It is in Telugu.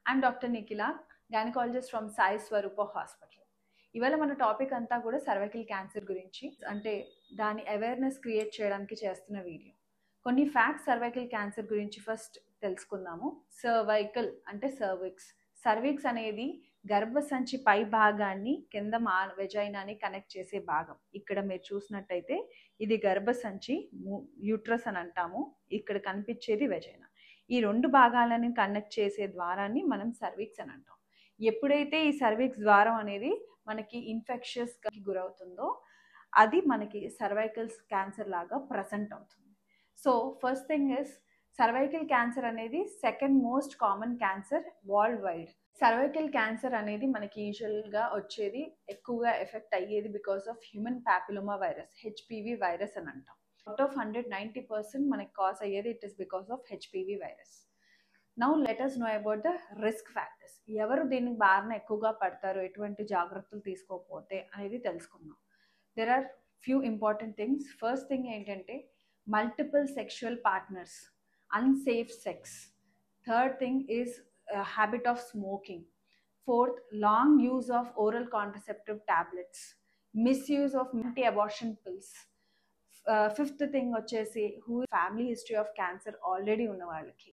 I'm Dr. Nikhila, gynecologist from Sai Swarupa Hospital. ఇవాళ మన టాపిక్ అంతా కూడా సర్వైకల్ క్యాన్సర్ గురించి, అంటే దాని అవేర్నెస్ క్రియేట్ చేయడానికి చేస్తున్న వీడియో. కొన్ని ఫ్యాక్ట్స్ సర్వైకల్ క్యాన్సర్ గురించి ఫస్ట్ తెలుసుకుందాము. సర్వైకల్ అంటే సర్విక్స్ అనేది గర్భసంచి పై భాగాన్ని కింద వెజైనాని కనెక్ట్ చేసే భాగం. ఇక్కడ మీరు చూసినట్టయితే ఇది గర్భసంచి, యూట్రస్ అని అంటాము. ఇక్కడ కనిపించేది వెజైనా. ఈ రెండు భాగాలను కనెక్ట్ చేసే ద్వారాన్ని మనం సర్విక్స్ అని అంటాం. ఎప్పుడైతే ఈ సర్విక్స్ ద్వారం అనేది మనకి ఇన్ఫెక్షియస్గా గురవుతుందో అది మనకి సర్వైకల్ క్యాన్సర్ లాగా ప్రజెంట్ అవుతుంది. So first thing is, cervical cancer అనేది second most common cancer worldwide. Cervical cancer అనేది మనకి యూజువల్గా వచ్చేది, ఎక్కువగా ఎఫెక్ట్ అయ్యేది because of human papilloma virus, HPV virus అని అంటాం. అవుట్ ఆఫ్ 190% మనకి కాజ్ అయ్యేది it is because of HPV virus. Now let us know about the risk factors. ఎవరు దీనికి బారిన ఎక్కువగా పడతారు, ఎటువంటి జాగ్రత్తలు తీసుకోకపోతే అనేది తెలుసుకుందాం. There are few important things. First thing ఏంటంటే multiple sexual partners, unsafe sex. Third thing is habit of smoking. Fourth, long use of oral contraceptive tablets, misuse of anti abortion pills. Fifth thing వచ్చేసి family history of cancer already ఉన్న వాళ్ళకి.